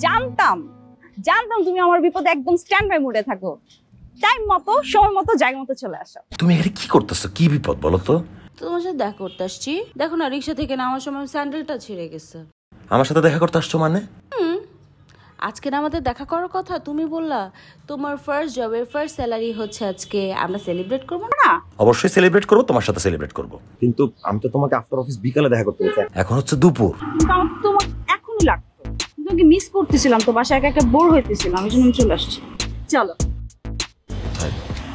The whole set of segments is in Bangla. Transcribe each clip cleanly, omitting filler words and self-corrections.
জানতাম জানতাম তুমি আমার বিপদে একদম স্ট্যান্ড বাই মুডে থাকো। টাইম মতো সময় মতো জায়গা মতো চলে আসো। তুমি এখানে কি করতেছো? কি বিপদ বলো তো? তোমার সাথে দেখা করতে আসছি। দেখো না, রিক্সা থেকে নামার সময় স্যান্ডেলটা ছিঁড়ে গেছে। আমার সাথে দেখা করতে আসছো মানে? আজকে না আমাদের দেখা করার কথা, তুমি বললা তোমার ফার্স্ট জবের ফার্স্ট স্যালারি হচ্ছে আজকে, আমরা সেলিব্রেট করবো না? অবশ্যই সেলিব্রেট করবো, তোমার সাথে সেলিব্রেট করবো, কিন্তু আমি তো তোমাকে আফটার অফিস বিকালে দেখা করতে বলছি। এখন হচ্ছে দুপুর। তোমার এখনই লাগতো, তোমাকে মিস করতেছিলাম তো, বাসায় একা একা বোর হইতেছিলাম, এই জন্য আমি চলে আসছি। চলো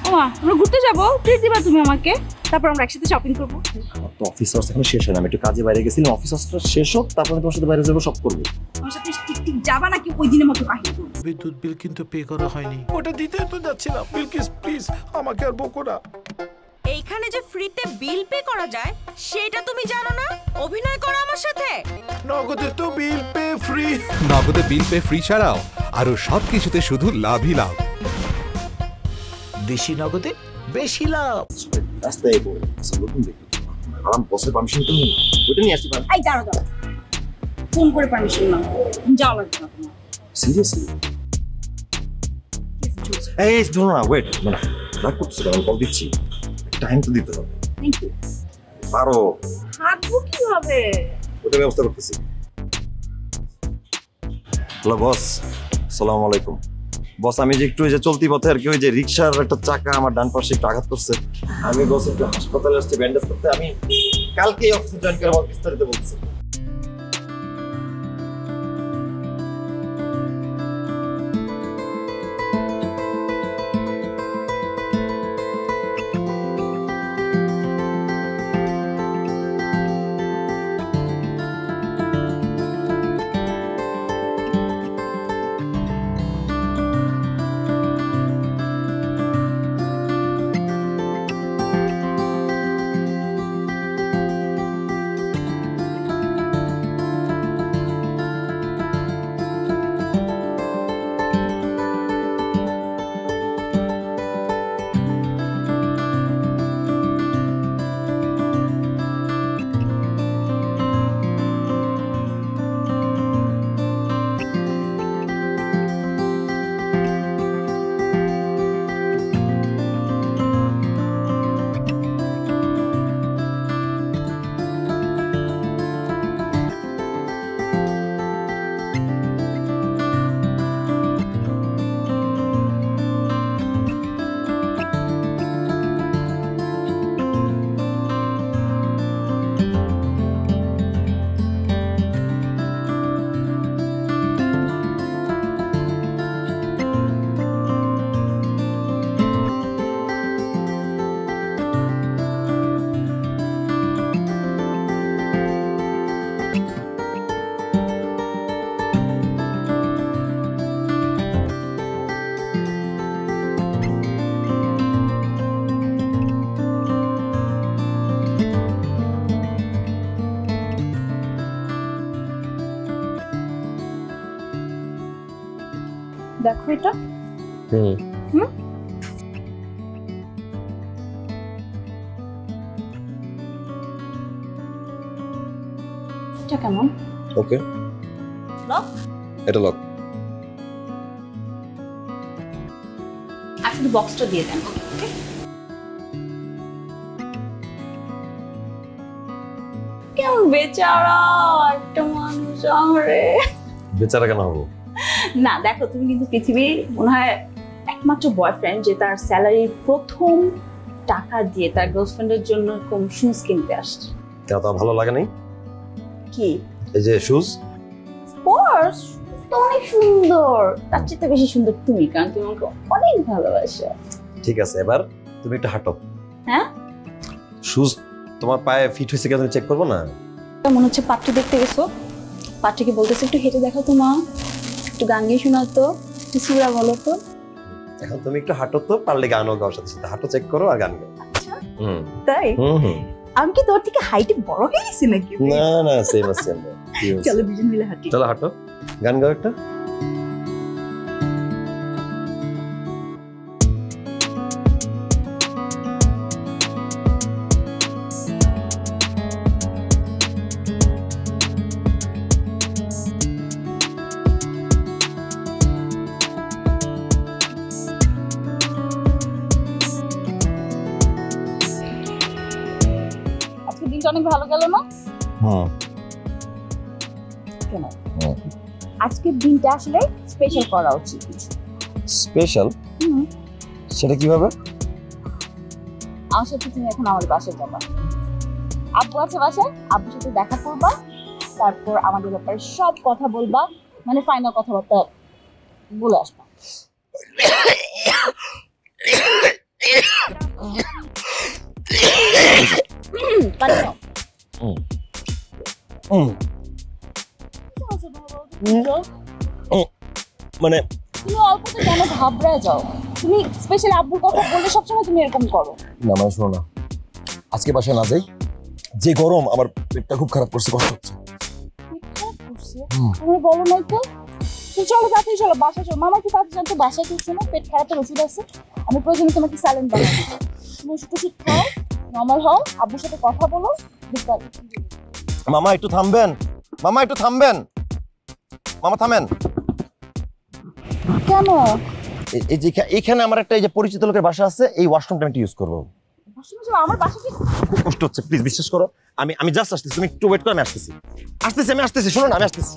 ওমা, আমরা ঘুরতে যাবো, ট্রিট দিবা তুমি আমাকে, তারপর আমরা একসাথে শপিং করবো। আমার তো অফিস আওয়ার্স এখন শেষ হয় না, আমি একটু কাজে বাইরে গেছিলাম, অফিস আওয়ার্সটা শেষ হোক তারপর আমি তোমার সাথে বাইরে যাবো, সব করবো। আমার সাথে ঠিক ঠিক যাবা নাকি ওই দিনের মতো কাহিনী করবো? বিদ্যুৎ বিল কিন্তু পে করা হয়নি, ওটা দিতে তো যাচ্ছিলাম। বিলকিস প্লিজ আমাকে আর বকো না। এইখানে যে ফ্রিতে বিল পে করা যায় সেটা তুমি জানো না? অভিনয় করো আমার সাথে। নগদে তো বিল পে ফ্রি। নগদে বিল পে ফ্রি ছাড়াও আরো সবকিছুতে শুধু লাভই লাভ। দেশি নগদে বেশি লাভ। রাস্তায় নতুন দেখতে আরাম বসে পারমিশন তো ওটা নিয়ে আসছি। এই দাঁড়াও দাঁড়াও, ফোন করে পারমিশন নাও, যাওয়া লাগবে না তোমার। সিরিয়াসলি? এই ধরো না, ওয়েট, না রাগ করতেছো কেন? কল দিচ্ছি, টাইম তো দিতে হবে। Thank you. পারো? হাঁটবো কিভাবে? ওটা ব্যবস্থা করতেছি। হ্যালো বস, আসসালামু আলাইকুম। বস, আমি যে একটু ওই যে চলতি পথে আর কি, ওই যে রিক্সার একটা চাকা আমার ডান পাশে একটু আঘাত করছে, আমি বস একটু হাসপাতালে আসছি ব্যান্ডেজ করতে, আমি কালকেই অফিসে জয়েন করে আমার বিস্তারিত বলছি। দেখো এটা। এটা কেমন? ওকে, লক? এটা লক। আর শুধু বক্সটা দিয়ে দেন। ওকে, কেমন বেচারা একটা মানুষ আমারে। বেচারা কেন হবো? না দেখো, তুমি কিন্তু পৃথিবীর মনে হয় একমাত্র বয়ফ্রেন্ড যে তার স্যালারির প্রথম টাকা দিয়ে তার গার্লফ্রেন্ডের জন্য কোন শুজ কিনতে আসছে। কেন তা ভালো লাগে নাই? কি? এই যে শুজ। স্পোর্টস তো অনেক সুন্দর, তার চেয়ে বেশি সুন্দর তুমি, কারণ তুমি আমাকে অনেক ভালোবাসো। ঠিক আছে, এবার তুমি একটু হাঁটো। হ্যাঁ, শুজ তোমার পায়ে ফিট হয়েছে কিনা চেক করবো না? মনে হচ্ছে পাত্র দেখতে গেছো, পাত্রকে বলতেছে একটু হেঁটে দেখো তো মা, একটু গান গিয়ে শোনাও তো, একটু সুরা বলো তো। এখন তুমি একটু হাঁটো তো, পারলে গানও গাও, সাথে সাথে হাঁটো, চেক করো আর গান গাও। আচ্ছা তাই? হুম। আমি কি তোর থেকে হাইটে বড় হয়ে গেছি নাকি? না না, সেম আছে আমরা। চলো দুজন মিলে হাঁটি। চলো হাঁটো, গান গাও একটা। দিনটা অনেক ভালো গেল না? হুম কেন? হুম। আজকের দিনটা আসলে স্পেশাল করা উচিত কিছু। স্পেশাল? হুম। সেটা কিভাবে? আমার সাথে তুমি এখন আমার বাসায় যাবা। আব্বু আছে বাসায়, আব্বুর সাথে দেখা করবা, তারপর আমাদের ব্যাপারে সব কথা বলবা, মানে ফাইনাল কথাবার্তা বলে আসবা। পানি নাও। মানে তুমি অল্পতে কেন ঘাবড়ায় যাও? তুমি স্পেশাল আব্বুর কথা বললে সবসময় তুমি এরকম করো। না মানে শোনো না, আজকে বাসায় না যাই, যে গরম আমার পেটটা খুব খারাপ করছে, কষ্ট হচ্ছে। তুমি বলো নাই তো? তুমি চলো তাড়াতাড়ি চলো, বাসায় চলো। মামা কি তাড়াতাড়ি জানতো বাসায় কিছু না, পেট খারাপের ওষুধ আছে, আমি প্রয়োজনে তোমাকে স্যালাইন বানিয়ে দিই। তুমি ওষুধ খাও, নর্মাল হও, আব্বুর সাথে কথা বলো, বিকাল। মামা একটু থামবেন, মামা একটু থামবেন, মামা থামেন। কেন? এই যে এখানে আমার একটা এই যে পরিচিত লোকের বাসা আছে, এই ওয়াশরুমটা আমি ইউজ করবো। আমার বাসা কি? খুব কষ্ট হচ্ছে, প্লিজ বিশ্বাস করো। আমি জাস্ট আসতেছি, তুমি একটু ওয়েট করো, আমি আসতেছি, শোনো না, আমি আসতেছি।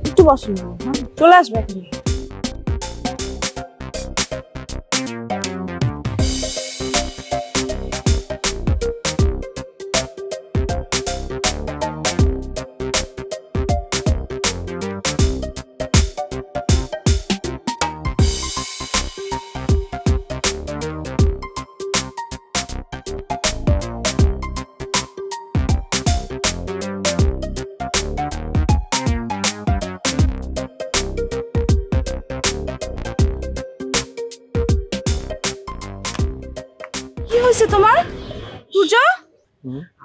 একটু বসুন, চলে আসবে এখন। কি হয়েছে তোমার সূর্য?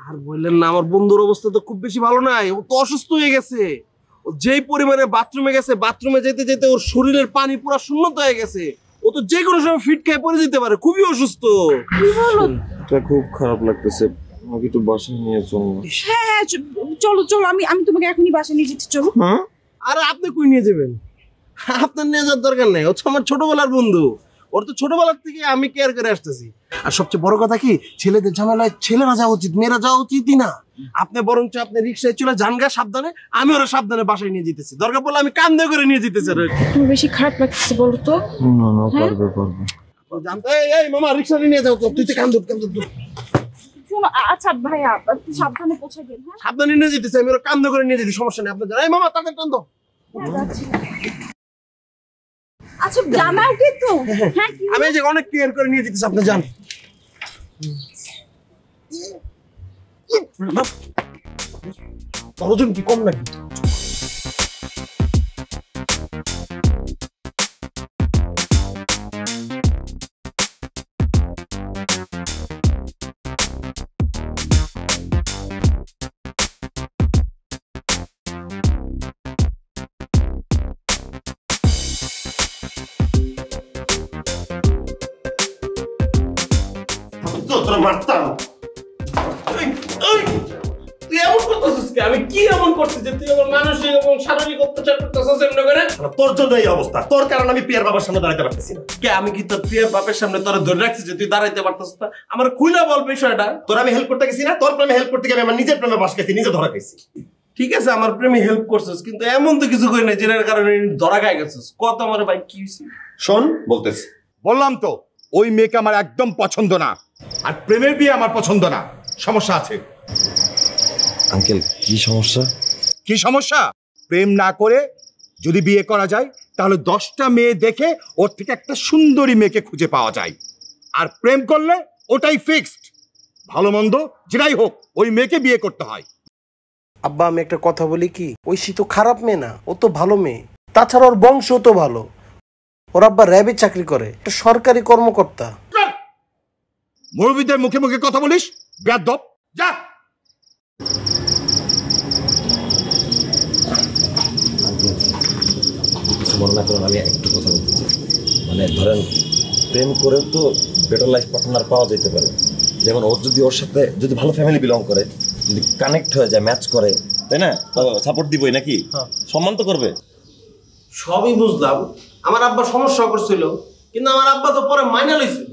আর বললেন না, আমার বন্ধুর অবস্থা তো খুব বেশি ভালো নাই। ও তো অসুস্থ হয়ে গেছে। ও যেই পরিমাণে বাথরুমে গেছে, বাথরুমে যেতে যেতে ওর শরীরের পানি পুরো শূন্যতা হয়ে গেছে। ও তো যে কোনো সময় ফিট খেয়ে পড়ে যেতে পারে, খুবই অসুস্থ। এটা খুব খারাপ লাগতেছে, আমাকে একটু বাসায় নিয়ে চলো। হ্যাঁ চলো চলো, আমি তোমাকে এখনই বাসায় নিয়ে যেতে। চলো। আরে আপনি কই নিয়ে যাবেন? আপনার নিয়ে যাওয়ার দরকার নেই, ও তো আমার ছোটবেলার বন্ধু। ওর তো ছোটবেলার থেকে আমি কেয়ার করে আসতেছি। আর সবচেয়ে বড় কথা কি, ছেলেদের ঝামেলায় ছেলেরা যাওয়া উচিত, মেয়েরা যাওয়া উচিতই না। আপনি বরঞ্চ আপনি রিক্সায় চলে যান গা সাবধানে, আমি ওরা সাবধানে বাসায় নিয়ে যেতেছি। দরকার পড়লে আমি কান্দে করে নিয়ে যেতেছি। তুমি বেশি খারাপ লাগতেছে বলো তো? না না, পারবে। জানতে এই মামা রিক্সা নিয়ে যাও তো, তুই তো কান্দুর। শোনো, আচ্ছা ভাইয়া একটু সাবধানে পৌঁছে দিন। হ্যাঁ সাবধানে নিয়ে যেতেছি, আমি ওরা কান্দে করে নিয়ে যেতে, সমস্যা নেই। আপনার এই মামা তাদের কান্দো। আচ্ছা জানাও কিন্তু। হ্যাঁ আমি এই যে অনেক কেয়ার করে নিয়ে যেতেছি, আপনি যান। ওজন কি কম নাকি? মারতাম। তুই এমন করতেছিস কে? আমি কি এমন করছি যে তুই আমার মানসিক এবং শারীরিক অত্যাচার করতেছিস এমন করে? তোর জন্য এই অবস্থা, তোর কারণে আমি পিয়ার বাবার সামনে দাঁড়াতে পারতেছি না। কে আমি কি তোর প্রিয় বাপের সামনে তোরা ধরে রাখছিস যে তুই দাঁড়াইতে পারতেছিস না? আমার খুইলা বল বিষয়টা। তোর আমি হেল্প করতে গেছি না, তোর প্রেমে হেল্প করতে গিয়ে আমি আমার নিজের প্রেমে বাস গেছি, নিজে ধরা খাইছি। ঠিক আছে আমার প্রেমে হেল্প করছিস, কিন্তু এমন তো কিছু করি না যেটার কারণে ধরা খাই গেছিস। কত আমার ভাই কি হয়েছে? শোন বলতেছি, বললাম তো ওই মেয়েকে আমার একদম পছন্দ না, আর প্রেমের বিয়ে আমার পছন্দ না। সমস্যা আছে। আঙ্কেল কি সমস্যা? কি সমস্যা? প্রেম না করে যদি বিয়ে করা যায় তাহলে 10টা মেয়ে দেখে ওর থেকে একটা সুন্দরী মেয়েকে খুঁজে পাওয়া যায়, আর প্রেম করলে ওটাই ফিক্সড। ভালো মন্দ যেটাই হোক ওই মেয়েকে বিয়ে করতে হয়। আব্বা আমি একটা কথা বলি কি, ঐশী তো খারাপ মেয়ে না, ও তো ভালো মেয়ে। তাছাড়া ওর বংশ তো ভালো। ওর আব্বা র্যাবে চাকরি করে, একটা সরকারি কর্মকর্তা। মুরব্বিদের মুখে মুখে কথা বলিস, বেয়াদব। যা। কিছু মনে না করেন, আমি একটু কথা বলতে চাই। মানে ধরেন প্রেম করেও তো বেটার লাইফ পার্টনার পাওয়া যেতে পারে। যেমন ও যদি ওর সাথে যদি ভালো ফ্যামিলি বিলং করে, যদি কানেক্ট হয়ে যায়, ম্যাচ করে, তাই না, সাপোর্ট দিবই নাকি? সম্মান তো করবে। সবই বুঝলাম, আমার আব্বা সমস্যা করছিল, কিন্তু আমার আব্বা তো পরে মাইনা লইছিল।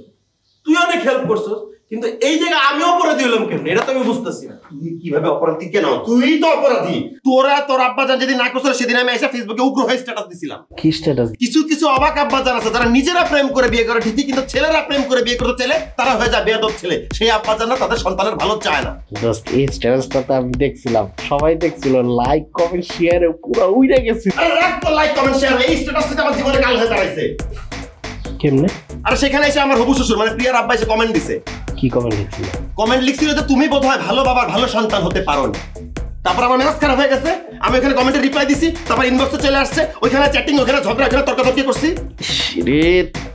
তুই অনেক হেল্প করছিস, কিন্তু এই জায়গায় আমিও অপরাধী হলাম কেন, এটা তো আমি বুঝতেছি না। তুই কিভাবে অপরাধী? কেন তুই তো অপরাধী। তোর আব্বা জান যদি না করছিল, সেদিন আমি এসে ফেসবুকে উগ্র হয়ে স্ট্যাটাস দিছিলাম। কি স্ট্যাটাস? কিছু অবাক আব্বা জান আছে যারা নিজেরা প্রেম করে বিয়ে করে ঠিকই, কিন্তু ছেলেরা প্রেম করে বিয়ে করতে ছেলে তারা হয়ে যায় বেয়াদব ছেলে। সেই আব্বা জানরা তাদের সন্তানের ভালো চায় না। জাস্ট এই স্ট্যাটাসটা তো আমি দেখছিলাম, সবাই দেখছিল, লাইক কমেন্ট শেয়ারে পুরো উইড়ে গেছে। আরে রাখ তো লাইক কমেন্ট শেয়ার, এই স্ট্যাটাসটা আমার জীবনে কাল হয়ে দাঁড়াইছে। কেমনে? আর সেখানে এসে আমার হবু শ্বশুর মানে প্রিয়ার আব্বা এসে কমেন্ট দিছে। কি কমেন্ট লিখছিল? কমেন্ট লিখছিল যে তুমি বোধহয় ভালো বাবার ভালো সন্তান হতে পারো না। তারপর আমার মেজাজ খারাপ হয়ে গেছে, আমি ওখানে কমেন্টে রিপ্লাই দিছি, তারপর ইনবক্সে চলে আসছে, ওইখানে চ্যাটিং, ওখানে ঝগড়া, ওখানে তর্কাতর্কি করছি। রে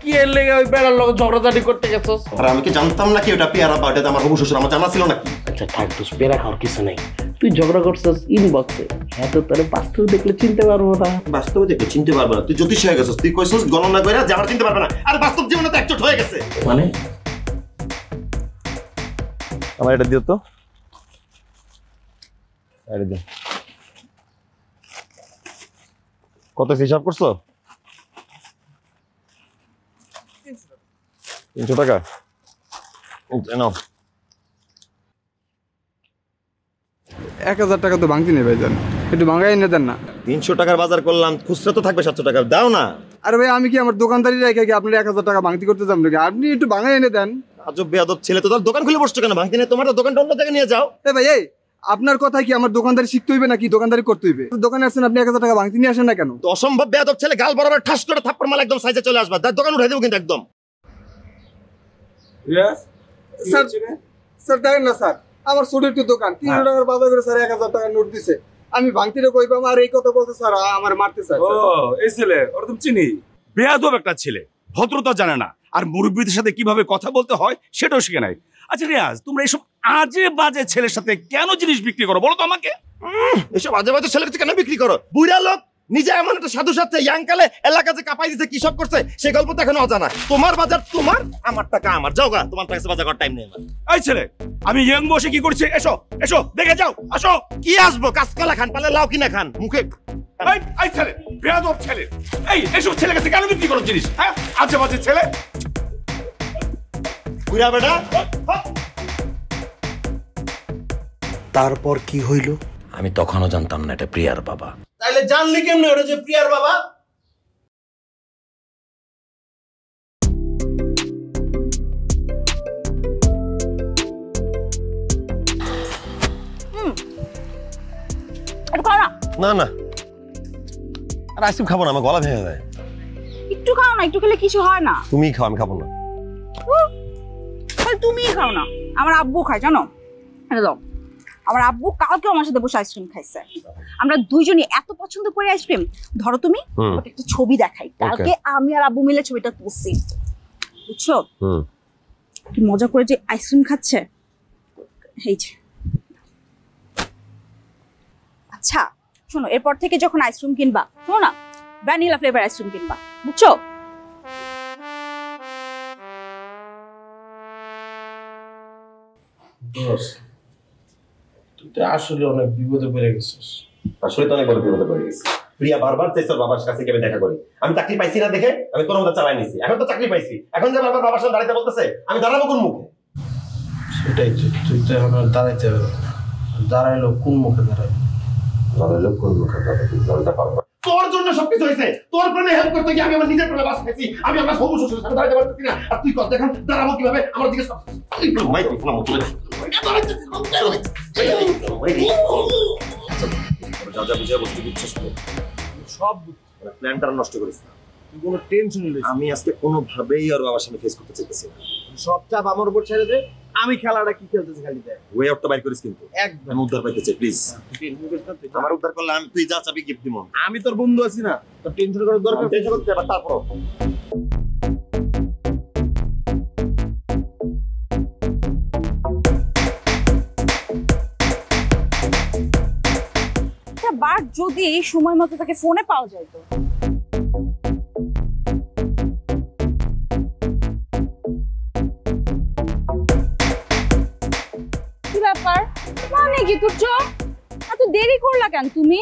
কি এর লেগে ওই বেড়ার লোক ঝগড়াঝাটি করতে গেছস? আর আমি কি জানতাম না কি ওটা প্রিয়ার আব্বা, ওটা আমার হবু শ্বশুর, আমার জানা ছিল নাকি? আচ্ছা থাক, তুই পেরা খাওয়ার কিছু নাই। তুই ঝগড়া করছিস ইনবক্সে, হ্যাঁ তো তোর বাস্তবে দেখলে চিনতে পারবো না। বাস্তবে দেখলে চিনতে পারবে না? তুই জ্যোতিষ হয়ে গেছিস, তুই কইছিস গণনা কইরা যে আমার চিনতে পারবে না। আর বাস্তব জীবনে তো একচোট হয়ে গেছে। মানে আমার এটা দিও তো, এটা দিও। কত হিসাব করছো? 300 টাকা। নাও। 1000 টাকা তো ভাঙতি নেই ভাইজান, একটু ভাঙাই এনে দেন না। 300 টাকার বাজার করলাম, খুচরা তো থাকবে 700 টাকা, দাও না। আরে ভাই আমি কি আমার দোকানদারি রেখে কি আপনার 1000 টাকা ভাঙতি করতে যাবো নাকি? আপনি একটু ভাঙাই এনে দেন। আজব বেয়াদব ছেলে, তো তোর দোকান খুলে বসছো কেন? ভাঙতি নেই তোমার, দোকানটা অন্য জায়গায় নিয়ে যাও। এ ভাই এই আপনার কথা কি আমার দোকানদারি শিখতে হইবে নাকি দোকানদারি করতে হইবে? দোকানে আসছেন আপনি 1000 টাকা ভাঙতি নিয়ে আসেন না কেন? তো অসম্ভব বেয়াদব ছেলে, গাল বরাবর ঠাস করে থাপ্পড় মাল একদম সাইজে চলে আসবা, তার দোকান উঠাই দেবো কিন্তু একদম। স্যার স্যার দেখেন না স্যার, আমার ছোট একটু দোকান, 300 টাকার বাজার করে স্যার 1000 টাকা নোট দিছে। আমি ভাঙতিরে কইবাম আর এই কথা বলতে স্যার আমার মারতে স্যার। ও এই ছেলে, ওর তুমি চিনি, বেয়াদব একটা ছেলে, ভদ্রতা জানে না, আর মুরব্বীদের সাথে কিভাবে কথা বলতে হয় সেটাও শিখে নাই। আচ্ছা রিয়াজ, তোমরা এইসব আজে বাজে ছেলের সাথে কেন জিনিস বিক্রি করো বলো তো আমাকে? এসব আজে বাজে ছেলের কাছে কেন বিক্রি করো? বুড়া লোক নিজে এমন একটা সাধু সাথে ইয়াংকালে এলাকা যে কাঁপাই দিছে, কি সব করছে সেই গল্প তো এখনো অজানা। তোমার বাজার তোমার, আমার টাকা আমার, যাও গা, তোমার কাছে বাজার করার টাইম নেই আমার। এই ছেলে, আমি ইয়াং বসে কি করছি? এসো এসো দেখে যাও, আসো। কি আসবো? কাঁচকলা খান, পালে লাউ কিনা খান, মুখে। এই ছেলে, বেয়াদব ছেলে, এই এসব ছেলে কাছে কেন বিক্রি করো জিনিস? হ্যাঁ আজে বাজে ছেলে। বুড়া বেটা। তারপর কি হইল? আমি তখনও জানতাম না এটা প্রিয়ার বাবা। তাইলে জানলি কেমনে ওটা যে প্রিয়ার বাবা? একটু খাও না। না না, আর আইসক্রিম খাবো না, আমার গলা ভেঙে যায়। একটু খাও না, একটু খেলে কিছু হয় না। তুমি খাও, আমি খাবো না। তুমি খাও না, আমার আব্বু খায় জানো। এটা দাও। আমার আব্বু কালকে আমার সাথে বসে আইসক্রিম খাইছে, আমরা দুইজনই এত পছন্দ করি আইসক্রিম। ধরো তুমি, তোমাকে একটা ছবি দেখাই, কালকে আমি আর আব্বু মিলে ছবিটা তুলছি, বুঝছো? কি মজা করে যে আইসক্রিম খাচ্ছে, এই যে। আচ্ছা শোনো, এরপর থেকে যখন আইসক্রিম কিনবা, শোনো না, ভ্যানিলা ফ্লেভার আইসক্রিম কিনবা, বুঝছো? তুই তো আসলে অনেক বিপদে পড়ে গেছিস। আসলে তো অনেক বড় বিপদে পড়ে গেছি। প্রিয়া বারবার চাইছে ওর বাবার কাছে গিয়ে দেখা করি, আমি চাকরি পাইছি না দেখে আমি কোনো মতো চালাই নিছি। এখন তো চাকরি পাইছি, এখন যে বারবার বাবার সাথে দাঁড়াইতে বলতেছে, আমি দাঁড়াবো কোন মুখে? সেটাই তো, তুই তো এখন আর দাঁড়াইতে পারবি না। দাঁড়াইলো কোন মুখে দাঁড়াবি? দাঁড়াইলো কোন মুখে দাঁড়াবি? দাঁড়াতে পারবো। তোর জন্য সবকিছু হয়েছে। তোর প্রেমে হেল্প করতে গিয়ে আমি আমার নিজের প্রেমে বাস খাইছি। আমি আমার হবু শ্বশুরের সাথে দাঁড়াতে পারতেছি না। আর তুই কর দেখান দাঁড়াবো কিভাবে আমার দিকে যা যা বুঝে বসতে বুঝছিস তো সব প্ল্যানটা নষ্ট করিস না। তুই কোনো টেনশন নিস না। আমি আজকে কোনোভাবেই আর বাবার সামনে ফেস করতে চাইতেছি না। সব চাপ আমার উপর ছেড়ে দে। আমি খেলাটা কি খেলতেছি খালি দেখ। ওয়ে আউটটা বাইর করিস কিন্তু একদম আমি উদ্ধার পাইতে চাই প্লিজ। আমার উদ্ধার করলে আমি তুই যা চাবি গিফট দিব। আমি তোর বন্ধু আছি না, তোর টেনশন করার দরকার নেই। টেনশন করতে এবার তারপর বার যদি সময় মতো তাকে ফোনে পাওয়া যায় তো। কি ব্যাপার মানে কি তুচ্ছ এত দেরি করলা কেন তুমি?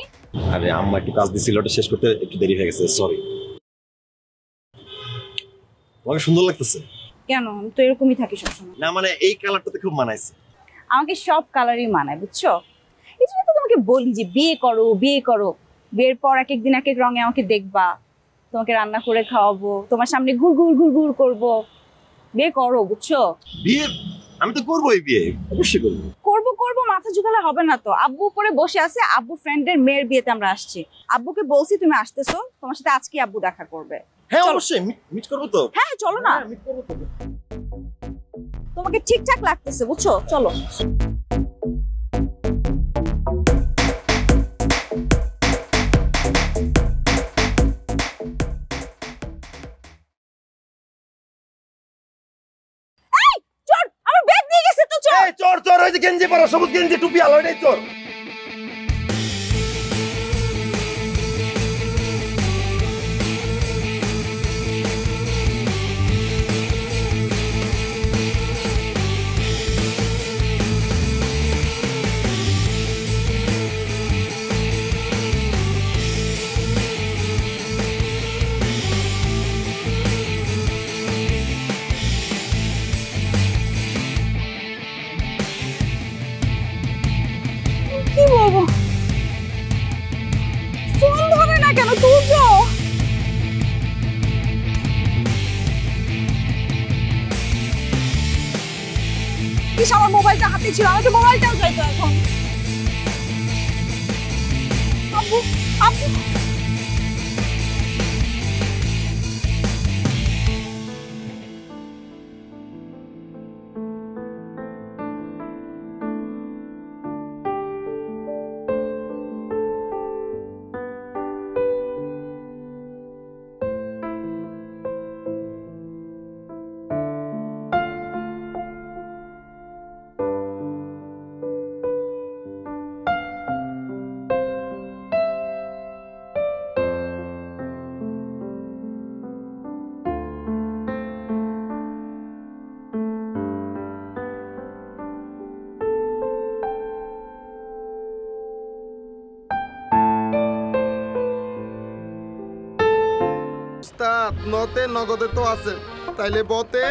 আরে আম্মা একটু কাজ দিছিল ওটা শেষ করতে একটু দেরি হয়ে গেছে সরি। তোমাকে সুন্দর লাগতেছে। কেন আমি তো এরকমই থাকি সবসময়। না মানে এই কালারটাতে খুব মানাইছে। আমাকে সব কালারই মানায় বুঝছো, এই জন্য তো তোমাকে বলি যে বিয়ে করো বিয়ে করো। বিয়ের পর এক একদিন এক এক রঙে আমাকে দেখবা, তোমাকে রান্না করে খাওয়াবো, তোমার সামনে ঘুর ঘুর ঘুর ঘুর করবো। বিয়ে করো বুঝছো। বিয়ে আমি তো করবোই, বিয়ে অবশ্যই করবো। করবো করবো মাথা ঝুঁকালে হবে না তো। আব্বু উপরে বসে আছে, আব্বু ফ্রেন্ডের মেয়ের বিয়েতে আমরা আসছি। আব্বুকে বলছি তুমি আসতেছো, তোমার সাথে আজকে আব্বু দেখা করবে। হ্যাঁ অবশ্যই মিট করবো তো। হ্যাঁ চলো না, মিট করবো তো। তোমাকে ঠিকঠাক লাগতেছে বুঝছো, চলো। চোর চোর ওই যে গেঞ্জি পরা সবুজ গেঞ্জি টুপি আলো এটাই চোর। কি বলবো, ফোন ধরে না কেন? তুলছো? ইস আমার মোবাইলটা হাতে ছিল, আমাকে মোবাইলটাও চাইতো এখন। আব্বু আব্বু উস্তাদ নতে নগদে তো আছে, তাইলে বতে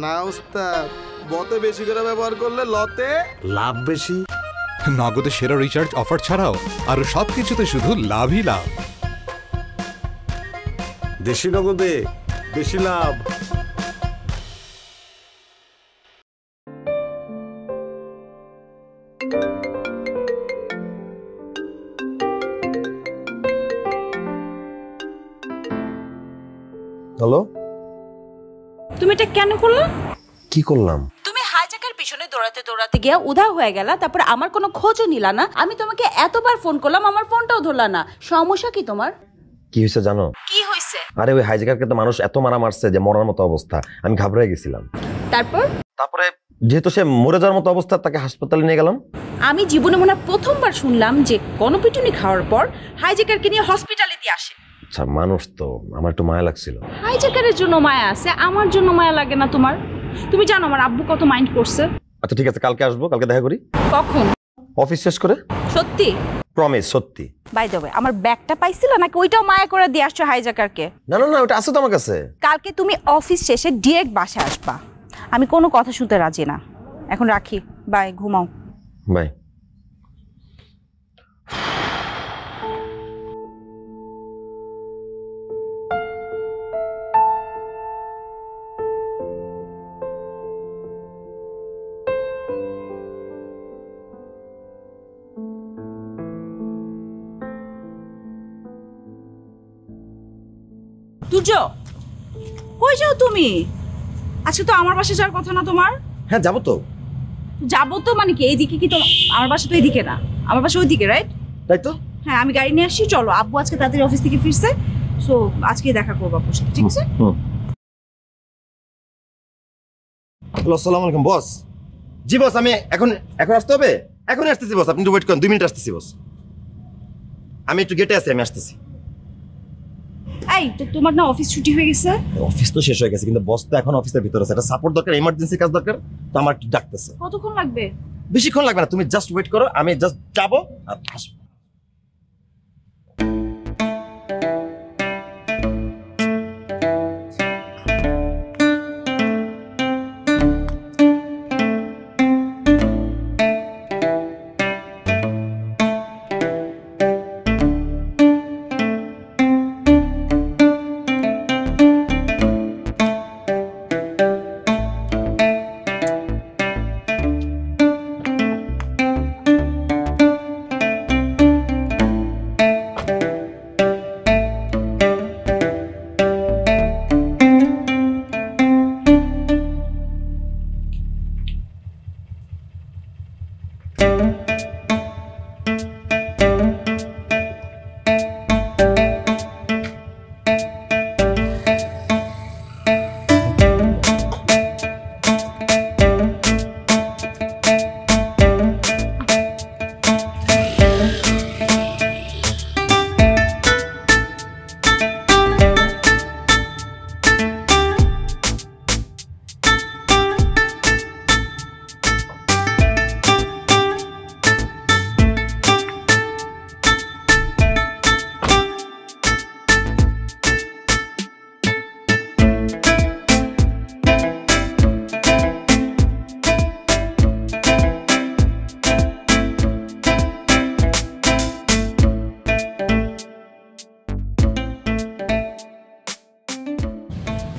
না উস্তাদ, বতে বেশি করে ব্যবহার করলে লতে লাভ বেশি। নগদে সেরা রিচার্জ অফার ছাড়াও আরো সবকিছুতে শুধু লাভই লাভ। দেশি নগদে বেশি লাভ। হ্যালো, তুমি এটা কেন করলে? কি করলাম? তুমি হাইজ্যাকের পিছনে দৌড়াতে দৌড়াতে গিয়ে উধাও হয়ে গেলা, তারপর আমার কোনো খোঁজও নিলা না। আমি তোমাকে এতবার ফোন করলাম, আমার ফোনটাও ধরলা না। সমস্যা কি তোমার? কি হয়েছে জানো? কি হয়েছে? আরে ওই হাইজ্যাকারকে তো মানুষ এত মারা মারছে যে মরার মতো অবস্থা, আমি ঘাবড়ে গেছিলাম। তারপরে যেহেতু সে মরে যাওয়ার মতো অবস্থা, তাকে হাসপাতালে নিয়ে গেলাম। আমি জীবনে মনে প্রথমবার শুনলাম যে গণপিটুনি খাওয়ার পর হাইজ্যাকারকে নিয়ে হসপিটালে দিয়ে আসে। আচ্ছা মানুষ তো, আমার একটু মায়া লাগছিল। হাইজ্যাকারের জন্য মায়া আছে, আমার জন্য মায়া লাগে না তোমার? তুমি জানো আমার আব্বু কত মাইন্ড করছে। আচ্ছা ঠিক আছে, কালকে আসবো, কালকে দেখা করি। কখন? অফিস শেষ করে। সত্যি? প্রমিস, সত্যি। বাই দ্য ওয়ে আমার ব্যাগটা পাইছিল নাকি ওইটাও মায়া করে দিয়ে আসছো হাইজ্যাকারকে? না না না, ওটা আছে তো আমার কাছে। কালকে তুমি অফিস শেষে ডিরেক্ট বাসায় আসবা, আমি কোনো কথা শুনতে রাজি না। এখন রাখি, বাই, ঘুমাও। বাই। তুর্য, কই যাও তুমি? আজকে তো আমার বাসায় যাওয়ার কথা না তোমার? হ্যাঁ যাবো তো। যাবো তো মানে কি, এইদিকে কি তো? আমার বাসা তো এইদিকে না, আমার বাসা ওইদিকে, রাইট? তাই তো। হ্যাঁ, আমি গাড়ি নিয়ে আসছি, চলো। আব্বু আজকে তাড়াতাড়ি অফিস থেকে ফিরছে, সো আজকে দেখা করবো আপনার সাথে, ঠিক আছে? হ্যালো, আসসালামু আলাইকুম বস। জি বস, আমি এখন আসতে হবে? এখনই আসতেছি বস, আপনি একটু ওয়েট করেন, 2 মিনিট আসতেছি বস। আমি একটু গেটে আছি, আমি আসতেছি। এই তো, তোমার না অফিস ছুটি হয়ে গেছে? অফিস তো শেষ হয়ে গেছে, কিন্তু বস তো এখন অফিসের ভিতরে আছে, একটা সাপোর্ট দরকার, ইমার্জেন্সি কাজ দরকার, তো আমার একটু ডাকতেছে। কতক্ষণ লাগবে? বেশিক্ষণ লাগবে না, তুমি জাস্ট ওয়েট করো, আমি জাস্ট যাবো আর আসবো।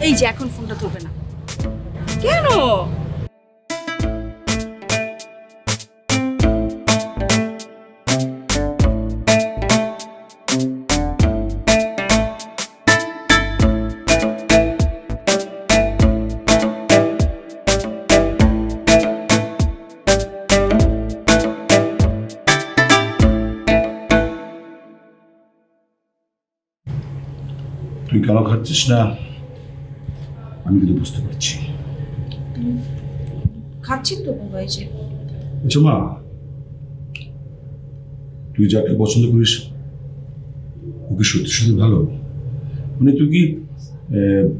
এই যে এখন ফোনটা ধরবে না কেন? তুই কেন খাচ্ছিস না আমি কিন্তু বুঝতে পারছি। খাচ্ছি তো বাবা, এই যে। আচ্ছা মা, তুই যাকে পছন্দ করিস ওকে সত্যি সত্যি ভালো, মানে তুই কি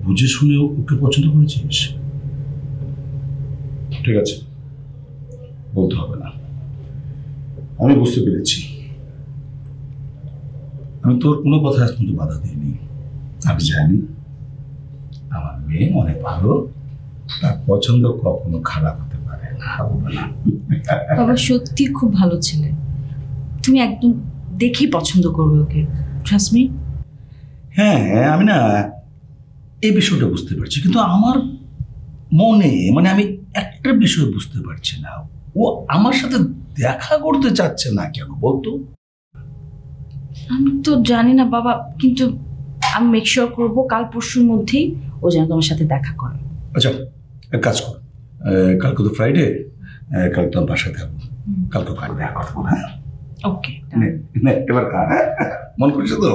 বুঝে শুনে ওকে পছন্দ করেছিস? ঠিক আছে, বলতে হবে না, আমি বুঝতে পেরেছি। আমি তোর কোনো কথা আজ পর্যন্ত বাধা দিইনি। আমি জানি আমার মেয়ে অনেক ভালো, তার পছন্দ কখনো খারাপ হতে পারে না। বাবা সত্যি খুব ভালো ছেলে, তুমি একদম দেখেই পছন্দ করবে ওকে, ট্রাস্ট মি। হ্যাঁ, আমি না এই বিষয়টা বুঝতে পারছি, কিন্তু আমার মনে মানে আমি একটা বিষয় বুঝতে পারছি না, ও আমার সাথে দেখা করতে চাচ্ছে না কেন বলতো? আমি তো জানি না বাবা, কিন্তু আমি মেক শিওর করবো কাল পরশুর মধ্যেই ও যেন তোমার সাথে দেখা করে। আচ্ছা এক কাজ কর, কালকে তো ফ্রাইডে, কালকে তো বাসায় থাকবো, কালকে কাজ দেখা করবো। হ্যাঁ ওকে, এবার মন করছো তো?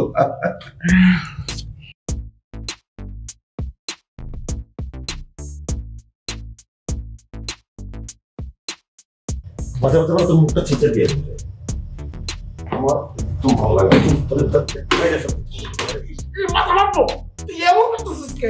মাঝে মাঝে তোর মুখটা ছিটে দিয়ে আমার খুব ভালো লাগে। মাথা মারবো তুই এমন করতেছিস কে?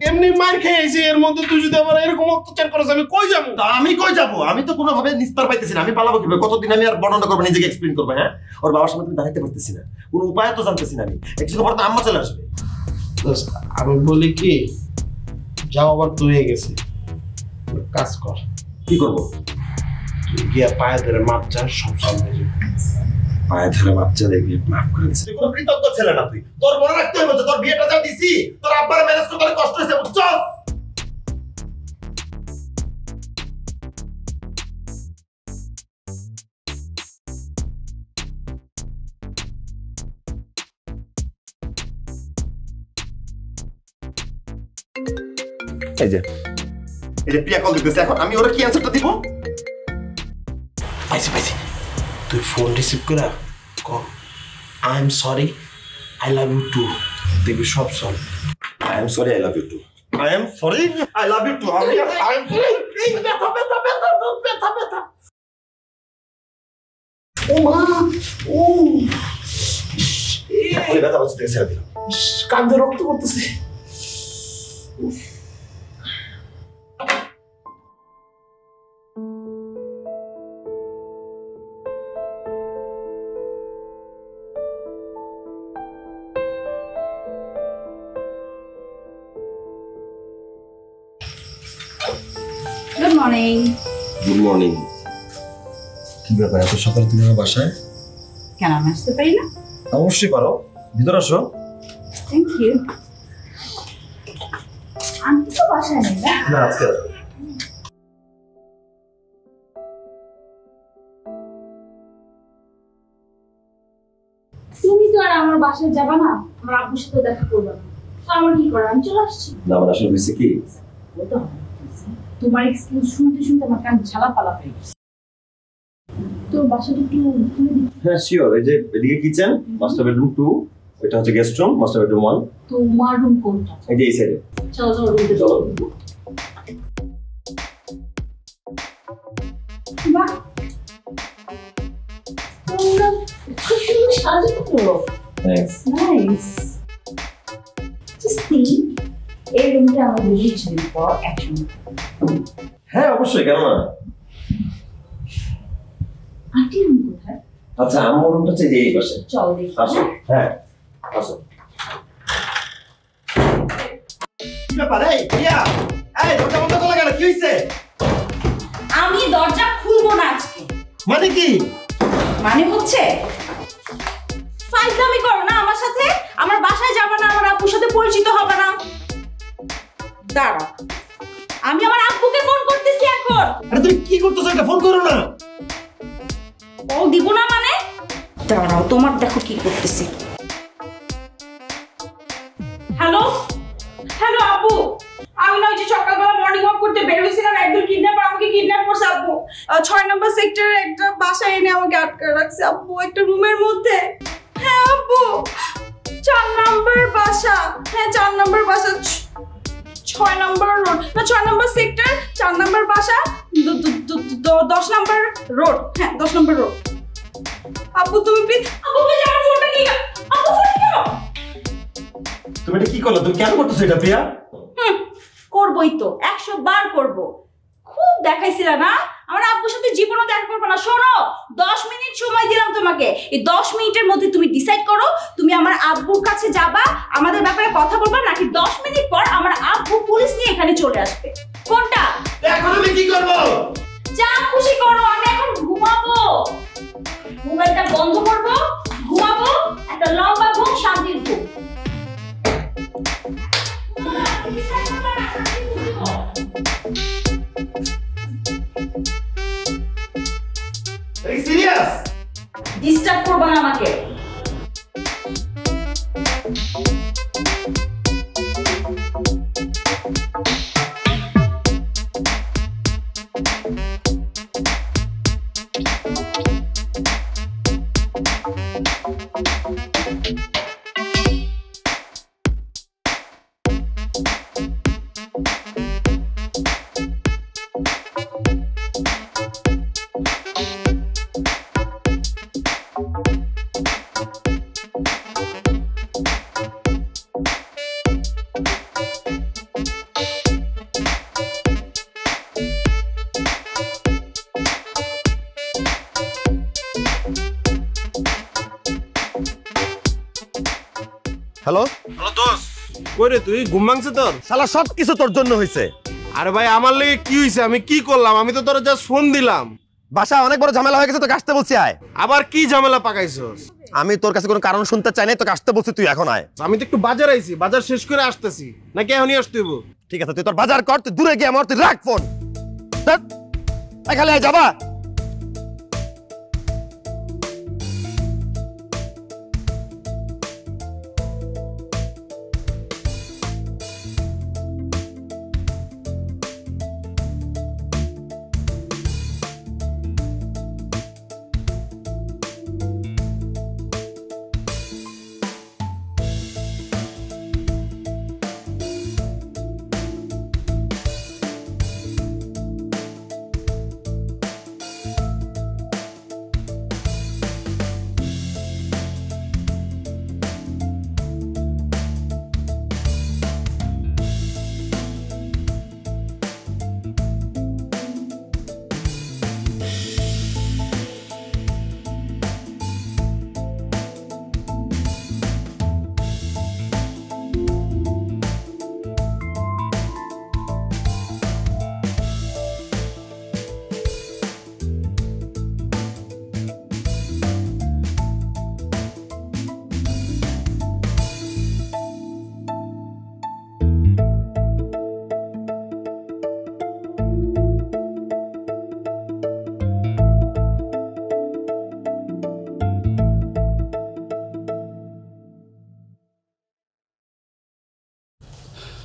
এমনি মার খেয়েছি, এর মধ্যে তুই যদি আমার এরকম অত্যাচার করিস আমি কই যাবো? আমি কই যাবো? আমি তো কোনোভাবে নিস্তার পাইতেছি না, আমি পালাবো কিভাবে? কতদিন আমি আর বর্ণনা করবো, নিজেকে এক্সপ্লেন করবো? হ্যাঁ, ওর বাবার সামনে তুমি দাঁড়াইতে পারতেছি না, কোনো উপায় তো জানতেছি না। আমি একটু পর তো আম্মা চলে আসবে। আমি বলি কি, যাও আবার তুই হয়ে গেছে, কাজ কর। কি করবো? তুই গিয়া পায়ে ধরে মাপ চা, সব সামনে যাবে। পায়ে ধরে বাচ্চা দেখবি, মাফ করে দিচ্ছি। তুই কোনো কৃতজ্ঞ ছেলে না, তুই তোর মনে রাখতে হবে যে তোর বিয়েটা যা দিছি, তোর আব্বার ম্যানেজ করতে অনেক কষ্ট হয়েছে, বুঝছস? এই যে প্রিয়া কল দিতেছে, এখন আমি ওরা কি অ্যান্সারটা দিব? পাইছি তুই ফোন রিসিভ করে ক I am sorry I love you too, দেখবি সব solve. I am sorry I love you too, I am sorry I love you too. আমি আই এম সরি। ও মা, ও এই ব্যথা হচ্ছে, ছেড়ে দিলাম। কাঁধে রক্ত করতেছে। Good morning. Good morning. কি ব্যাপার এত সকালে তুমি আমার বাসায়? কেন আমি আসতে পারি না? অবশ্যই পারো, ভিতরে আসো। Thank you. আন্টি তো বাসায় নেই না? না, আজকে আসো। তুমি তো আর আমার বাসায় যাবা না, আমার আব্বুর সাথে দেখা করবে না, তো আমার কি করার, আমি চলে আসছি। না, আমার আসলে হয়েছে কি, তোমার এক্সকিউজ শুনতে শুনতে আমার কান ঝালা পালা হয়ে গেছে। তোর বাসাটা একটু খুলে দিই। হ্যাঁ শিওর। এই যে এদিকে কিচেন, মাস্টার বেডরুম 2, এটা হচ্ছে গেস্ট রুম, মাস্টার বেডরুম 1। তোমার রুম কোনটা? এই যে এই সাইডে। চলো চলো রুমে চলো। বাহ, তোমরা খুব সুন্দর সাজিয়েছো তো। থ্যাঙ্কস। নাইস। জাস্ট থিঙ্ক, এই রুমটা আমাদের রিচ দিন পর একসঙ্গে। হ্যাঁ অবশ্যই, কেন না। আন্টি রুম কোথায়? আচ্ছা, আমার রুমটা হচ্ছে এই পাশে। চল দেখি। আসো। হ্যাঁ আসো। কি ব্যাপার? এই প্রিয়া, এই দরজা বন্ধ করলে কেন? কি হইছে? আমি দরজা খুলবো না আজকে। মানে কি? মানে হচ্ছে ফাইজলামি করো না আমার সাথে, আমার বাসায় যাবে না, আমার আব্বুর সাথে পরিচিত হবে না। দাঁড়াও, আমি আমার আব্বুকে ফোন করতেছি এখন। আরে তুমি কি করতেছো? একটা ফোন করো না। কল দিব না মানে? দাঁড়াও, তোমার দেখো কি করতেছি। হ্যালো হ্যালো আব্বু, আমি না ওই যে সকালবেলা মর্নিং ওয়াক করতে বের হয়েছিলাম, একদম কিডন্যাপার আমাকে কিডন্যাপ করছে আব্বু। 6 নম্বর সেক্টরে একটা বাসায় এনে আমাকে আটকে রাখছে আব্বু, একটা রুমের মধ্যে। হ্যাঁ আব্বু, 4 নম্বর বাসা। হ্যাঁ 4 নম্বর বাসা, 6 নম্বর রোড না, 6 নম্বর সেক্টর, 4 নম্বর বাসা, 10 নম্বর রোড। হ্যাঁ 10 নম্বর রোড। আব্বু তুমি প্লিজ, আব্বু প্লিজ আমার ফোনটা নিয়ে যাও। আব্বু ফোন নিয়ে যাও। তুমি এটা কি করলে? তুমি কেন করতেছো এটা প্রিয়া? করবই তো, 100 বার করব। খুব দেখাইছিল না, আমার আব্বুর সাথে জীবনও দেখা করবে না। শোনো, 10 মিনিট সময় দিলাম তোমাকে, এই 10 মিনিটের মধ্যে তুমি ডিসাইড করো তুমি আমার আব্বুর কাছে যাবা, আমাদের ব্যাপারে কথা বলবা, নাকি 10 মিনিট পর আমার আব্বু পুলিশ নিয়ে এখানে চলে আসবে। কোনটা? এখন আমি কি করব? যা খুশি করো, আমি এখন ঘুমাবো। মোবাইলটা বন্ধ করবো, ঘুমাবো, একটা লম্বা ঘুম, শান্তির ঘুম। এই সিরিয়াস? ডিস্টার্ব করবে না আমাকে। হ্যালো হ্যালো দোস্ত, কই রে তুই? ঘুম ভাঙছে তোর? শালা সব কিছু তোর জন্য হয়েছে। আরে ভাই আমার লেগে কি হইছে? আমি কি করলাম? আমি তো তোরে জাস্ট ফোন দিলাম। বাসা অনেক বড় ঝামেলা হয়ে গেছে, তোকে আসতে বলছি আয়। আবার কি ঝামেলা পাকাইছস? আমি তোর কাছে কোনো কারণ শুনতে চাই না, তোকে আসতে বলছি, তুই এখন আয়। আমি তো একটু বাজার আইছি, বাজার শেষ করে আসতেছি। নাকি এখনই আসতে হইব? ঠিক আছে, তুই তোর বাজার কর, তুই দূরে গিয়ে আমার তুই রাখ ফোন। খালি আয়, যাবা?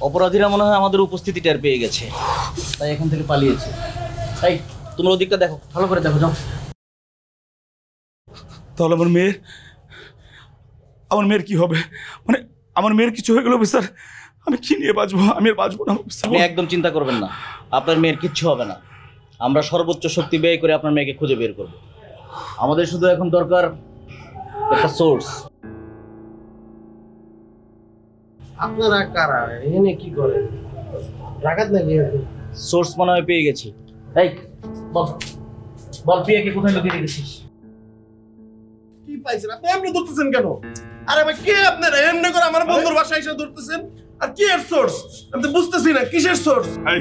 অপরাধীরা মনে হয় আমাদের উপস্থিতি টের পেয়ে গেছে, তাই এখান থেকে পালিয়েছে। তাই তোমরা ওদিকটা দেখো, ভালো করে দেখো, যাও। তাহলে আমার মেয়ের কি হবে? মানে আমার মেয়ের কিছু হয়ে গেল অফিসার, আমি কি নিয়ে বাঁচবো? আমি আর বাঁচবো না অফিসার। আপনি একদম চিন্তা করবেন না, আপনার মেয়ের কিচ্ছু হবে না। আমরা সর্বোচ্চ শক্তি ব্যয় করে আপনার মেয়েকে খুঁজে বের করব। আমাদের শুধু এখন দরকার একটা সোর্স। আপনারা কারা? এখানে কি করে? রাগাত নাকি? সোর্স মনে হয় পেয়ে গেছি। এই বল বল, প্রিয়াকে কোথায় লুকিয়ে রেখেছিস? কি পাইছেন আপনি? এমনি ধরতেছেন কেন? আরে ভাই কে আপনারা এমনি করে আমার বন্ধুর বাসায় এসে ধরতেছেন? আর কি এর সোর্স? আমি তো বুঝতেছি না কিসের সোর্স। এই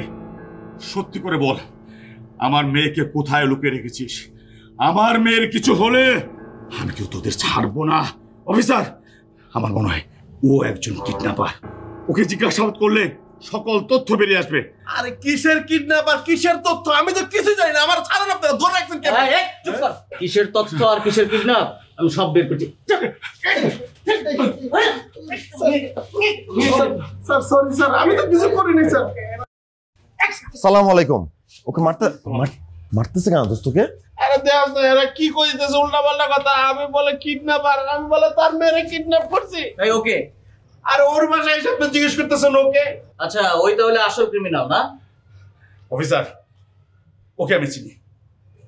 সত্যি করে বল, আমার মেয়েকে কোথায় লুকিয়ে রেখেছিস? আমার মেয়ের কিছু হলে আমি কেউ তোদের ছাড়বো না অফিসার। আমার মনে হয় ও একজন কিডন্যাপার। ওকে জিজ্ঞাসাবাদ করলে সকল তথ্য বেরিয়ে আসবে। আরে কিসের কিডন্যাপার, কিসের তথ্য? আমি তো কিছু জানি না। আমার ছাড়েন আপনারা, ধরে রাখছেন কেন? চুপ কর। কিসের তথ্য আর কিসের কিডন্যাপ আমি সব বের করছি। স্যার সরি স্যার, আমি তো কিছু করিনি স্যার। আসসালামু আলাইকুম। ওকে মারতেছে কেন দোস্তকে? আরে দেখ না, এরা কি কইতেছে উল্টা পাল্টা কথা। আমি বলে কিডন্যাপার, আমি বলে তার মেয়েরে কিডন্যাপ করছি। এই ওকে। আর ওর বাসায় এসে আপনি জিজ্ঞেস করতেছেন ওকে? আচ্ছা ওই তাহলে আসল ক্রিমিনাল না? অফিসার ওকে আমি চিনি।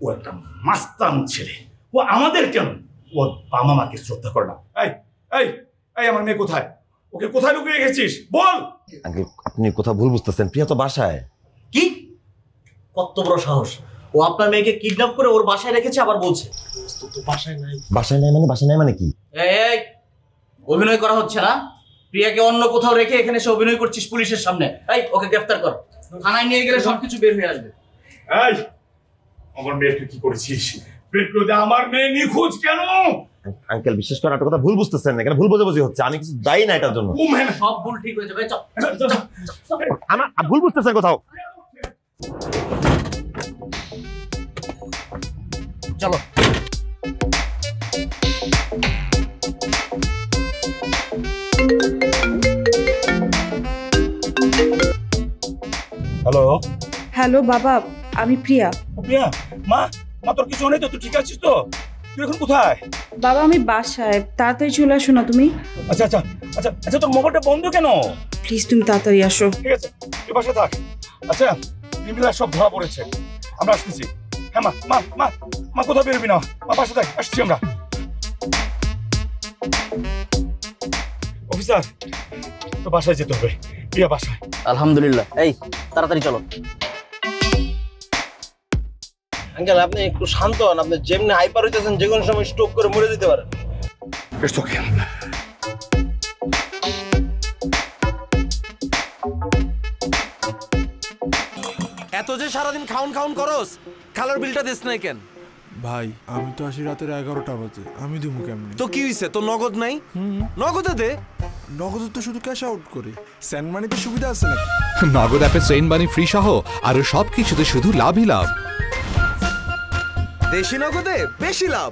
ও একটা মাস্তান ছেলে। ও আমাদের কেন, ওর বাবা মাকে শ্রদ্ধা করে না। এই এই এই আমার মেয়ে কোথায়? ওকে কোথায় লুকিয়ে রেখেছিস বল। আপনি কোথাও ভুল বুঝতেছেন, প্রিয়া তো বাসায়। কি কত বড় সাহস! ও আপনার মেয়েকে কিডন্যাপ করে ওর বাসায় রেখেছে, আবার বলছে বাসায় নাই। বাসায় নাই মানে? বাসায় নাই মানে কি? এই অভিনয় করা হচ্ছে না? প্রিয়াকে অন্য কোথাও রেখে এখানে এসে অভিনয় করছিস পুলিশের সামনে। এই ওকে গ্রেফতার কর, থানায় নিয়ে গেলে সবকিছু বের হয়ে আসবে। এই আমার মেয়েকে কি করেছিস? বের করে দে। আমার মেয়ে নিখোঁজ কেন? আঙ্কেল বিশেষ করে একটা কথা ভুল বুঝতেছেন না, এখানে ভুল বোঝাবুঝি হচ্ছে। আমি কিছু দায়ী না এটার জন্য। সব ভুল ঠিক হয়ে যাবে। চল আমার ভুল বুঝতেছেন কোথাও। চলো। হ্যালো হ্যালো বাবা, আমি প্রিয়া। প্রিয়া, মা তোর কিছু নেই তো? তুই ঠিক আছিস তো? তুই এখন কোথায়? বাবা আমি বাসায়, তাড়াতাড়ি চলে আসো না তুমি। আচ্ছা আচ্ছা আচ্ছা আচ্ছা, তোর মোবাইলটা বন্ধ কেন? প্লিজ তুমি তাড়াতাড়ি আসো। ঠিক আছে, তুই বাসায় থাক। আচ্ছা ক্রিমিনাল সব ধরা পড়েছে, আমরা আসতেছি। হ্যাঁ মা মা মা মা কোথাও বেরোবি না, মা বাসা থাক, আসছি আমরা। অফিসার তো বাসায় যেতে হবে, প্রিয়া বাসায়। আলহামদুলিল্লাহ। এই তাড়াতাড়ি চলো। আঙ্কেল আপনি একটু শান্ত হন। আপনি যেমনি হাইপার হইতেছেন যে কোনো সময় স্ট্রোক করে মরে যেতে পারেন। এত যে সারাদিন খাউন খাউন করস, খালার বিলটা দিস নাই কেন? ভাই আমি তো আসি রাতের 11টা বাজে, আমি দিমু কেমনে? তো কি হইছে, তোর নগদ নাই? নগদে দে। নগদ তো শুধু ক্যাশ আউট করে, সেন্ড মানিতে সুবিধা আছে নাকি? নগদ অ্যাপে সেন্ড মানি ফ্রি সহ আরো সবকিছুতে শুধু লাভই লাভ। দেশি নগদে বেশি লাভ।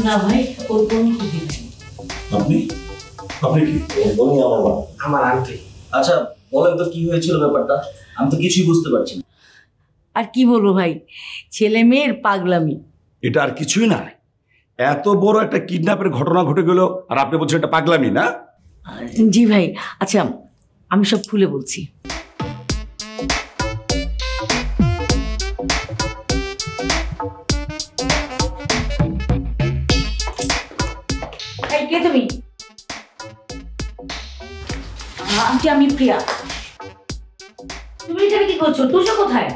না ভাই, ওর কোনো ক্ষতি নেই। আপনি কি? আমার আন্টি। আচ্ছা বলেন তো কি হয়েছিল ব্যাপারটা? আমি তো কিছুই বুঝতে পারছি না। আর কি বলবো ভাই, ছেলে মেয়ের পাগলামি। এটা আর কিছুই না, এত বড় একটা কিডন্যাপের ঘটনা ঘটে গেল আর আপনি বলছেন এটা পাগলামি না? জি ভাই, আচ্ছা আমি সব খুলে বলছি। কে তুমি? আন্টি আমি প্রিয়া। তুমি এখানে কি করছো? তুর্য কোথায়?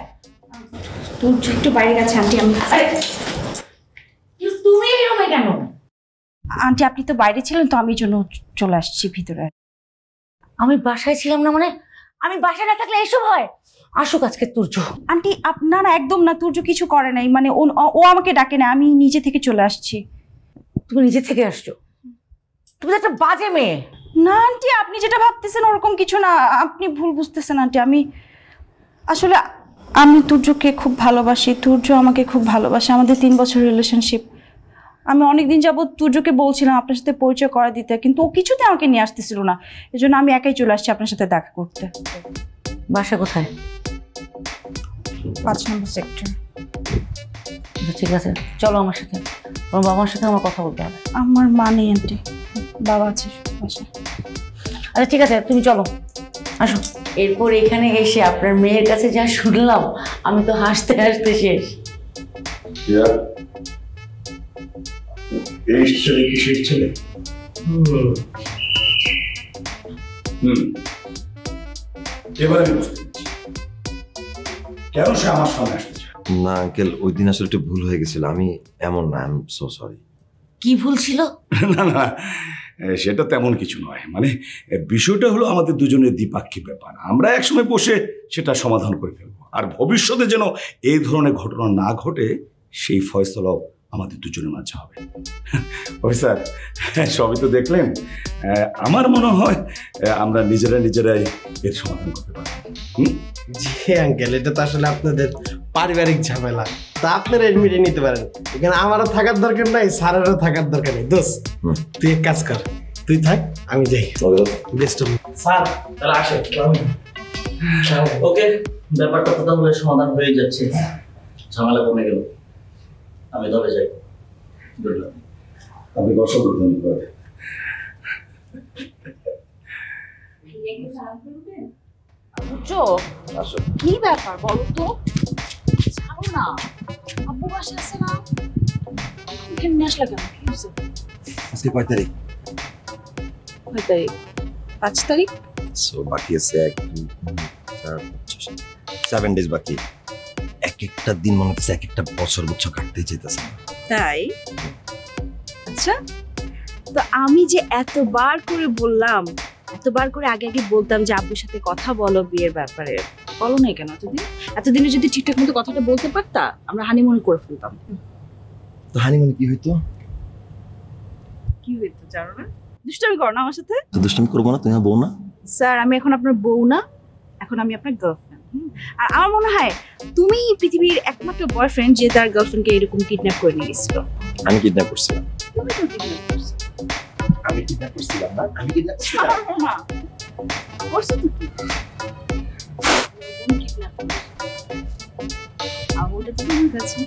তুর্য একটু বাইরে গেছে আন্টি। আমি তুমি এই রুমে কেন? আন্টি আপনি তো বাইরে ছিলেন, তো আমি জন্য চলে আসছি ভিতরে। আমি বাসায় ছিলাম না মানে? আমি বাসায় না থাকলে এসব হয়? আসুক আজকে তুর্য। আন্টি না না একদম না, তুর্য কিছু করে নাই। মানে ও আমাকে ডাকে না, আমি নিজে থেকে চলে আসছি। তুমি নিজে থেকে আসছো? তুমি তো একটা বাজে মেয়ে। না আন্টি, আপনি যেটা ভাবতেছেন ওরকম কিছু না, আপনি ভুল বুঝতেছেন আন্টি। আসলে আমি তুর্যকে খুব ভালোবাসি, তুর্য আমাকে খুব ভালোবাসে, আমাদের 3 বছর রিলেশনশিপ। আমি অনেকদিন যাবত তুর্যকে বলছিলাম আপনার সাথে পরিচয় করা দিতে, কিন্তু ও কিছুতে আমাকে নিয়ে আসতেছিল না। এজন্য আমি একাই চলে আসছি আপনার সাথে দেখা করতে। বাসা কোথায়? 5 নম্বর সেক্টর। ঠিক আছে, চলো আমার সাথে। তোমার বাবার সাথে আমার কথা বলতে হবে। আমার মা নেই আন্টি, বাবা আছে বাসায়। আচ্ছা ঠিক আছে, তুমি চলো, আসো। এরপর এখানে এসে আপনার মেয়ের কাছে যা শুনলাম, আমি তো হাসতে হাসতে শেষ। এই ছেলে কিসের ছেলে? এবার আমি বুঝতে পেরেছি কেন সে আমার সামনে আসতে চায়। না আঙ্কেল, ওই দিন আসলে একটু ভুল হয়ে গেছিল। আমি এমন না, আই এম সো সরি। কি ভুল ছিল? না না, সেটা তেমন কিছু নয়। মানে বিষয়টা হলো আমাদের দুজনের দ্বিপাক্ষিক ব্যাপার। আমরা একসময় বসে সেটা সমাধান করে ফেলবো, আর ভবিষ্যতে যেন এই ধরনের ঘটনা না ঘটে সেই ফয়সলাও আমাদের দুজনের মাঝে হবে। অফিসার, সবই তো দেখলেন। আমার মনে হয় আমরা নিজেরাই এর সমাধান করতে পারবো। জি আঙ্কেল, এটা তো আসলে আপনাদের পারিবারিক ঝামেলা, তা আপনারা এডমিটে নিতে পারেন। এখানে আমারও থাকার দরকার নাই, স্যারেরও থাকার দরকার নেই। দোস্ত, তুই এক কাজ কর, তুই থাক, আমি যাই। বেস্ট অফ স্যার, তাহলে আসে। ওকে, ব্যাপারটা তো তাহলে সমাধান হয়ে যাচ্ছে, ঝামেলা কমে গেল। আমি তবে যাই। Good luck. আপনি অসংখ্য ধন্যবাদ। বুঝছো কি ব্যাপার বলো তো? জানো না, আব্বু বাসা আছে না, এখানে নিয়ে আসলা কেন? কি হয়েছে? আজকে কয় তারিখ? কয় তারিখ? 5 তারিখ। সো বাকি আছে 1 2 3 4 5 7 ডেজ বাকি। এক একটা দিন মনে হচ্ছে এক একটা বছর কাটতেই যেতেছে। তাই? আচ্ছা, তো আমি যে এতবার করে বললাম, এতবার করে আগে বলতাম যে আব্বুর সাথে কথা বলো বিয়ের ব্যাপারে, বলো না কেন? এতদিনে যদি ঠিকঠাক মতো কথাটা বলতে পারতা, আমরা হানিমুন করে ফেলতাম। তো হানিমুনে কি হইতো? কি হইতো জানো না? দুষ্টামি করো না আমার সাথে। দুষ্টামি করবো না, তুমি বউ না? স্যার, আমি এখন আপনার বউ না, এখন আমি আপনার গার্লফ্রেন্ড। আর আমার মনে হয় তুমি পৃথিবীর একমাত্র বয়ফ্রেন্ড যে তার গার্লফ্রেন্ডকে এরকম কিডন্যাপ করে নিয়ে গেছিল। আমি কিডন্যাপ করছিলাম? তুমি তো কিডন্যাপ করছো। আমি কিডন্যাপ করছিলাম না, আমি কিডন্যাপ করছিলাম না। করছো তো কি? কিডন্যাপ। আর ওটা তো তোমার কাছে।